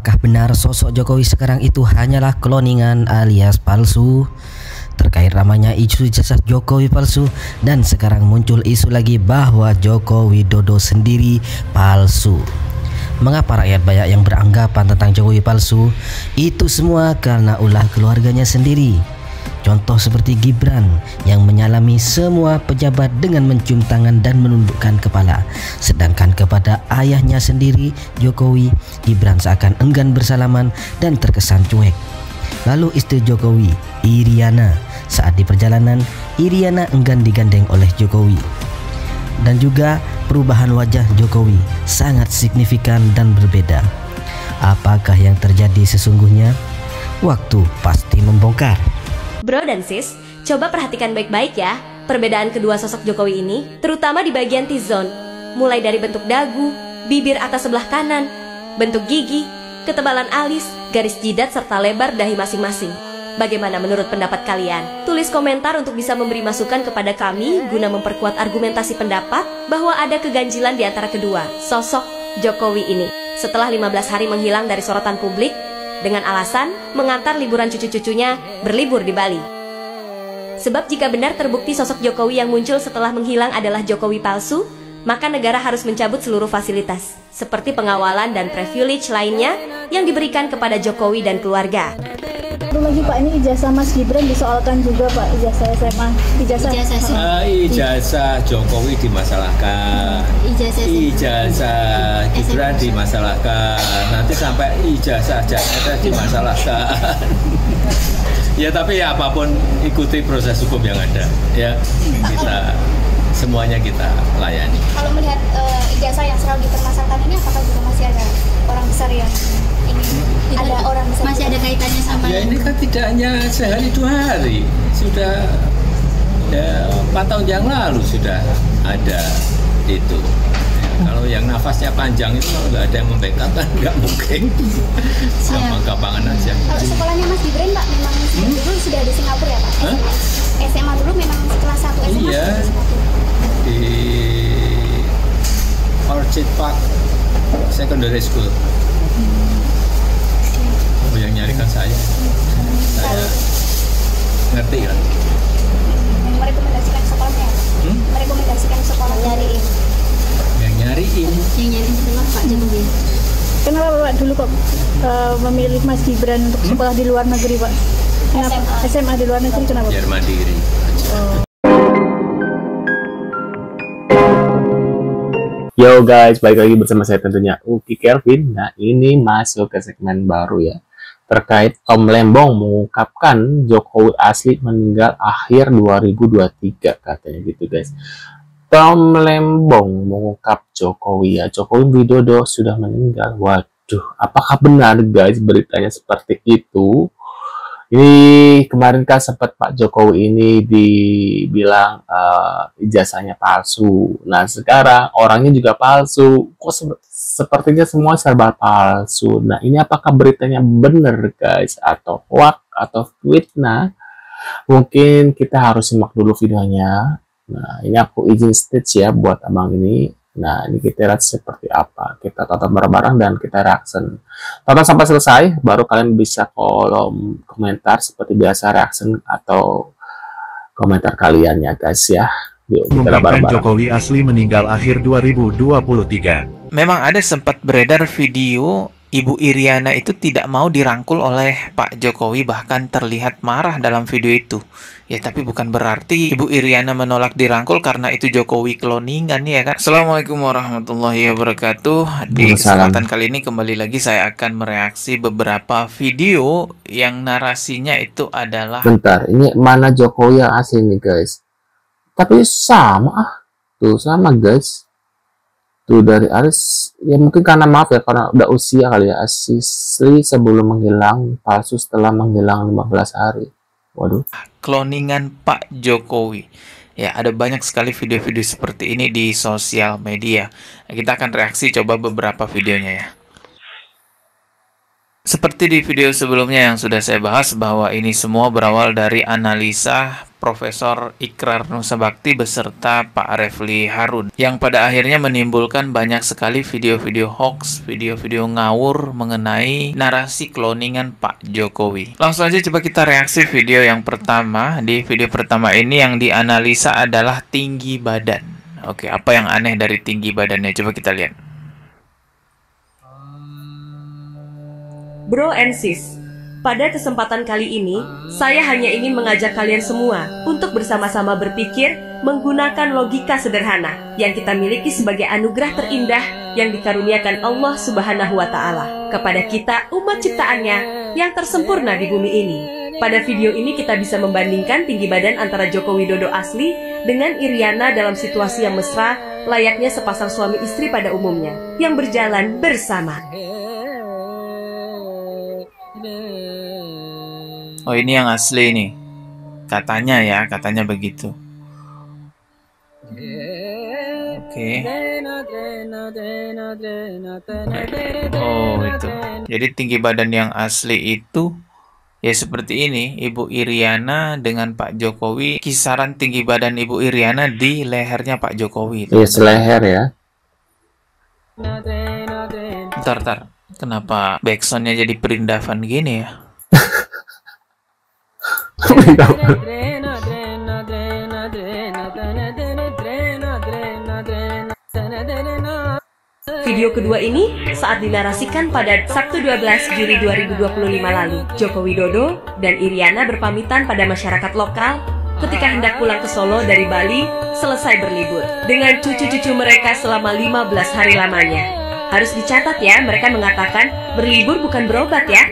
Apakah benar sosok Jokowi sekarang itu hanyalah kloningan alias palsu? Terkait ramainya isu ijazah Jokowi palsu, dan sekarang muncul isu lagi bahwa Joko Widodo sendiri palsu. Mengapa rakyat banyak yang beranggapan tentang Jokowi palsu? Itu semua karena ulah keluarganya sendiri. Contoh seperti Gibran yang menyalami semua pejabat dengan mencium tangan dan menundukkan kepala. Sedangkan kepada ayahnya sendiri, Jokowi, Gibran seakan enggan bersalaman dan terkesan cuek. Lalu istri Jokowi, Iriana, saat di perjalanan, Iriana enggan digandeng oleh Jokowi. Dan juga perubahan wajah Jokowi sangat signifikan dan berbeda. Apakah yang terjadi sesungguhnya? Waktu pasti membongkar. Bro dan sis, coba perhatikan baik-baik ya perbedaan kedua sosok Jokowi ini, terutama di bagian T-zone. Mulai dari bentuk dagu, bibir atas sebelah kanan, bentuk gigi, ketebalan alis, garis jidat serta lebar dahi masing-masing. Bagaimana menurut pendapat kalian? Tulis komentar untuk bisa memberi masukan kepada kami guna memperkuat argumentasi pendapat bahwa ada keganjilan di antara kedua sosok Jokowi ini. Setelah 15 hari menghilang dari sorotan publik dengan alasan mengantar liburan cucu-cucunya berlibur di Bali. Sebab jika benar terbukti sosok Jokowi yang muncul setelah menghilang adalah Jokowi palsu, maka negara harus mencabut seluruh fasilitas seperti pengawalan dan privilege lainnya yang diberikan kepada Jokowi dan keluarga. Satu lagi Pak, ini ijazah Mas Gibran disoalkan juga Pak, ijazah SMA, ijazah Jokowi dimasalahkan, ijazah Gibran dimasalahkan, nanti sampai ijazah Jakarta dimasalahkan. Ya tapi ya apapun ikuti proses hukum yang ada, ya kita semuanya kita layani. Kalau melihat ijazah yang selalu dipermasalahkan ini, apakah juga masih ada orang besar yang ada orang besar masih ada kaitannya sama? Ya ini kan tidak hanya sehari 2 hari, sudah ya, 4 tahun yang lalu sudah ada itu. Ya, kalau yang nafasnya panjang itu kalau nggak ada yang membackup kan nggak mungkin. Sama gampangan aja. Kalau sekolahnya Mas Gibran Pak, memang dulu sudah di Singapura ya Pak? SMA dulu memang kelas 1 SMA iya, di Orchid Park Secondary School. Oh, yang nyarikan saya ngerti kan? Yang merekomendasikan sekolahnya? Merekomendasikan sekolah nyariin? Yang nyariin sekolah Pak Jokowi. Kenapa Pak dulu kok memilih Mas Gibran untuk sekolah di luar negeri Pak? SMA di luar negeri kenapa? Biar mandiri. Yo guys, balik lagi bersama saya tentunya Uki Kelvin. Nah ini masuk ke segmen baru ya, terkait Tom Lembong mengungkapkan Jokowi asli meninggal akhir 2023 katanya gitu guys. Tom Lembong mengungkap Jokowi Widodo sudah meninggal. Waduh, apakah benar guys beritanya seperti itu? Ini kemarin kan sempat Pak Jokowi ini dibilang ijazahnya palsu. Nah sekarang orangnya juga palsu. Kok sepertinya semua serba palsu. Nah ini apakah beritanya benar guys atau hoax atau fitnah? Mungkin kita harus simak dulu videonya. Nah ini aku izin stage ya buat abang ini. Nah ini kita lihat seperti apa. Kita tonton bareng-bareng dan kita reaction. Tonton sampai selesai, baru kalian bisa kolom komentar seperti biasa reaction atau komentar kalian ya guys ya. Yuk kita bareng-bareng. Jokowi asli meninggal akhir 2023. Memang ada sempat beredar video Ibu Iriana itu tidak mau dirangkul oleh Pak Jokowi, bahkan terlihat marah dalam video itu. Ya tapi bukan berarti Ibu Iriana menolak dirangkul karena itu Jokowi kloningan ya kan. Assalamualaikum warahmatullahi wabarakatuh. Di kesempatan kali ini kembali lagi saya akan mereaksi beberapa video yang narasinya itu adalah, bentar, ini mana Jokowi yang asli nih guys? Tapi sama tuh sama guys. Tuh dari Aris, ya mungkin karena maaf ya, karena udah usia kali ya, asli sebelum menghilang, palsu setelah menghilang 15 hari. Waduh. Kloningan Pak Jokowi. Ya, ada banyak sekali video-video seperti ini di sosial media. Kita akan reaksi coba beberapa videonya ya. Seperti di video sebelumnya yang sudah saya bahas bahwa ini semua berawal dari analisa Profesor Ikrar Nusabakti beserta Pak Refli Harun, yang pada akhirnya menimbulkan banyak sekali video-video hoax, video-video ngawur mengenai narasi kloningan Pak Jokowi. Langsung aja coba kita reaksi video yang pertama. Di video pertama ini yang dianalisa adalah tinggi badan. Oke, apa yang aneh dari tinggi badannya? Coba kita lihat. Bro and sis, pada kesempatan kali ini, saya hanya ingin mengajak kalian semua untuk bersama-sama berpikir menggunakan logika sederhana yang kita miliki sebagai anugerah terindah yang dikaruniakan Allah Subhanahu wa Ta'ala kepada kita, umat ciptaannya yang tersempurna di bumi ini. Pada video ini kita bisa membandingkan tinggi badan antara Joko Widodo asli dengan Iriana dalam situasi yang mesra, layaknya sepasang suami istri pada umumnya yang berjalan bersama. Oh, ini yang asli nih. Katanya ya, katanya begitu. Oke. Oh, itu. Jadi tinggi badan yang asli itu ya seperti ini. Ibu Iriana dengan Pak Jokowi. Kisaran tinggi badan Ibu Iriana di lehernya Pak Jokowi. Iya, seleher ya. Bentar. Kenapa backsoundnya jadi perindavan gini ya? Video kedua ini saat dinarasikan pada Sabtu 12 Juli 2025 lalu. Joko Widodo dan Iriana berpamitan pada masyarakat lokal ketika hendak pulang ke Solo dari Bali selesai berlibur dengan cucu-cucu mereka selama 15 hari lamanya. Harus dicatat ya, mereka mengatakan berlibur bukan berobat ya.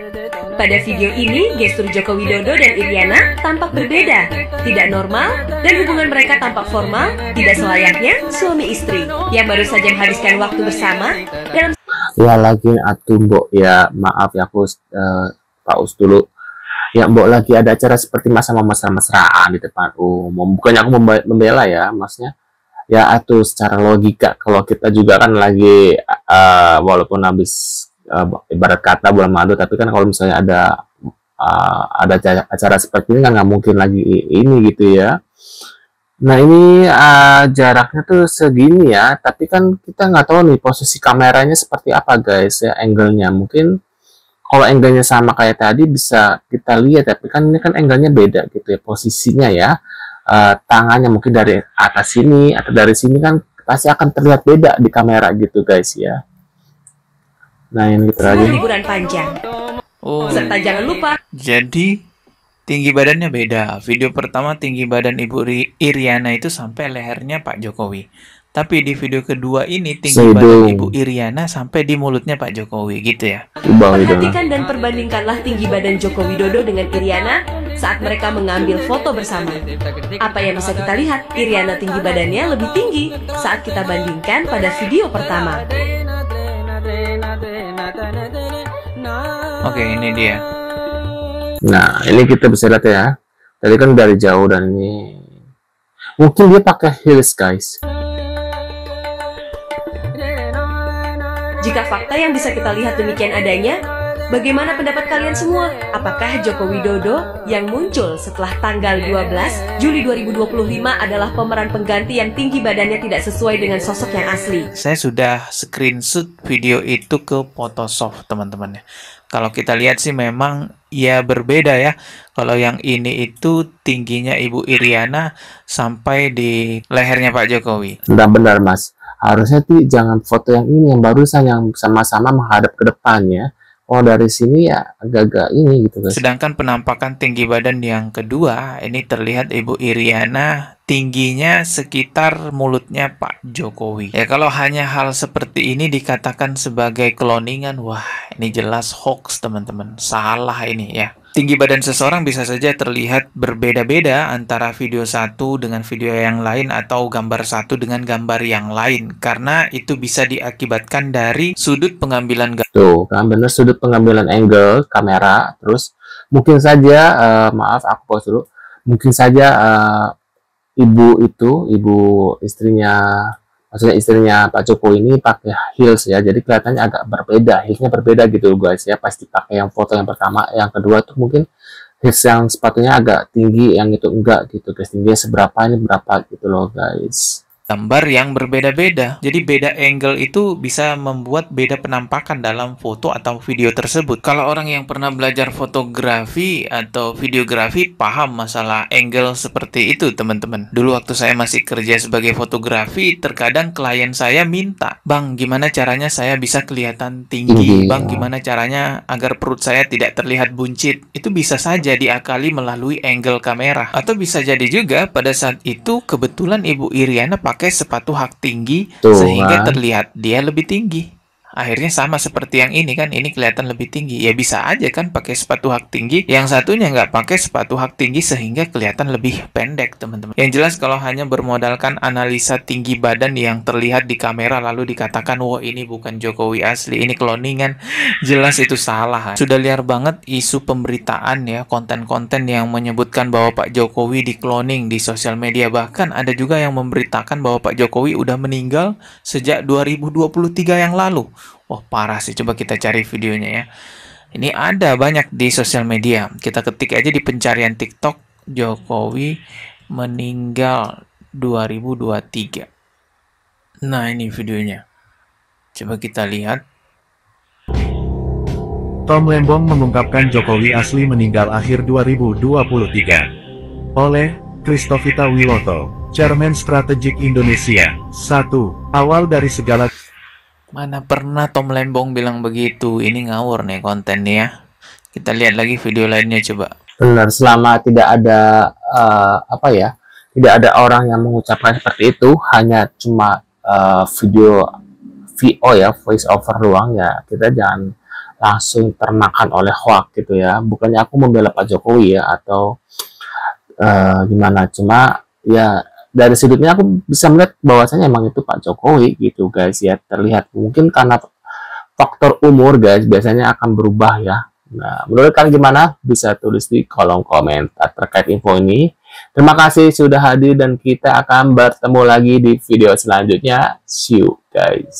Pada video ini, gestur Joko Widodo dan Iriana tampak berbeda, tidak normal, dan hubungan mereka tampak formal, tidak selayaknya suami istri yang baru saja menghabiskan waktu bersama dalam... Ya lagi atuh mbok ya, maaf ya aku paus dulu. Ya mbok lagi ada acara seperti mesra-mesraan di depan umum. Bukannya aku membela ya, maksudnya ya atuh secara logika kalau kita juga kan lagi walaupun habis ibarat kata bulan madu, tapi kan kalau misalnya ada acara seperti ini kan nggak mungkin lagi ini gitu ya. Nah ini jaraknya tuh segini ya, tapi kan kita nggak tahu nih posisi kameranya seperti apa guys ya, angle-nya. Mungkin kalau angle-nya sama kayak tadi bisa kita lihat, tapi kan ini kan angle-nya beda gitu ya posisinya ya. Tangannya mungkin dari atas sini atau dari sini kan pasti akan terlihat beda di kamera gitu guys ya. Nah ini kita lagi liburan panjang. Oh, Serta jangan lupa, jadi tinggi badannya beda. Video pertama tinggi badan Ibu Iriana itu sampai lehernya Pak Jokowi. Tapi di video kedua ini tinggi badan Ibu Iriana sampai di mulutnya Pak Jokowi gitu ya. perhatikan dan perbandingkanlah tinggi badan Joko Widodo dengan Iriana saat mereka mengambil foto bersama. Apa yang bisa kita lihat? Iriana tinggi badannya lebih tinggi saat kita bandingkan pada video pertama. Oke, ini dia. Nah ini kita bisa lihat ya. Tadi kan dari jauh dan ini mungkin dia pakai heels guys. Jika fakta yang bisa kita lihat demikian adanya, bagaimana pendapat kalian semua? Apakah Joko Widodo yang muncul setelah tanggal 12 Juli 2025 adalah pemeran pengganti yang tinggi badannya tidak sesuai dengan sosok yang asli? Saya sudah screenshot video itu ke Photoshop teman-teman ya. Kalau kita lihat sih memang ya berbeda ya. Kalau yang ini itu tingginya Ibu Iriana sampai di lehernya Pak Jokowi. Benar mas, harusnya tuh jangan foto yang ini, yang barusan yang sama-sama menghadap ke depan ya. Oh dari sini ya agak-agak ini gitu guys. Sedangkan penampakan tinggi badan yang kedua ini terlihat Ibu Iriana tingginya sekitar mulutnya Pak Jokowi. Ya kalau hanya hal seperti ini dikatakan sebagai kloningan, wah ini jelas hoax teman-teman. Salah ini ya. Tinggi badan seseorang bisa saja terlihat berbeda-beda antara video satu dengan video yang lain atau gambar satu dengan gambar yang lain, karena itu bisa diakibatkan dari sudut pengambilan gambar. Tuh kan bener, sudut pengambilan angle kamera. Terus mungkin saja maaf aku pause dulu, mungkin saja ibu istrinya, maksudnya istrinya Pak Jokowi ini pakai heels ya, jadi kelihatannya agak berbeda, heelsnya berbeda gitu guys ya. Pasti pakai yang foto yang pertama, yang kedua tuh mungkin Heels yang sepatunya agak tinggi, yang itu enggak gitu guys. Tingginya seberapa, ini berapa gitu loh guys. Gambar yang berbeda-beda. Jadi beda angle itu bisa membuat beda penampakan dalam foto atau video tersebut. Kalau orang yang pernah belajar fotografi atau videografi paham masalah angle seperti itu, teman-teman. Dulu waktu saya masih kerja sebagai fotografi, terkadang klien saya minta, "Bang, gimana caranya saya bisa kelihatan tinggi? Bang, gimana caranya agar perut saya tidak terlihat buncit?" Itu bisa saja diakali melalui angle kamera. Atau bisa jadi juga pada saat itu kebetulan Ibu Iriana pakai sepatu hak tinggi sehingga terlihat dia lebih tinggi. Akhirnya sama seperti yang ini kan, ini kelihatan lebih tinggi. Ya bisa aja kan pakai sepatu hak tinggi, yang satunya nggak pakai sepatu hak tinggi sehingga kelihatan lebih pendek, teman-teman. Yang jelas kalau hanya bermodalkan analisa tinggi badan yang terlihat di kamera lalu dikatakan, wah ini bukan Jokowi asli, ini cloningan, jelas itu salah. Sudah liar banget isu pemberitaan ya, konten-konten yang menyebutkan bahwa Pak Jokowi di cloning di sosial media. Bahkan ada juga yang memberitakan bahwa Pak Jokowi udah meninggal sejak 2023 yang lalu. Wah, parah sih. Coba kita cari videonya ya. Ini ada banyak di sosial media. Kita ketik aja di pencarian TikTok, Jokowi meninggal 2023. Nah, ini videonya. Coba kita lihat. Tom Lembong mengungkapkan Jokowi asli meninggal akhir 2023. Oleh Christovita Wiloto, Chairman Strategik Indonesia. 1. Awal dari segala. Mana pernah Tom Lembong bilang begitu? Ini ngawur nih kontennya ya. Kita lihat lagi video lainnya coba. Benar, selama tidak ada tidak ada orang yang mengucapkan seperti itu, hanya cuma video VO ya, voice over doang ya, kita jangan langsung termakan oleh hoax gitu ya. Bukannya aku membela Pak Jokowi ya atau gimana, cuma ya dari sudutnya aku bisa melihat bahwasanya emang itu Pak Jokowi gitu guys ya, terlihat mungkin karena faktor umur guys biasanya akan berubah ya. Nah, menurut kalian gimana? Bisa tulis di kolom komentar terkait info ini. Terima kasih sudah hadir dan kita akan bertemu lagi di video selanjutnya. See you guys.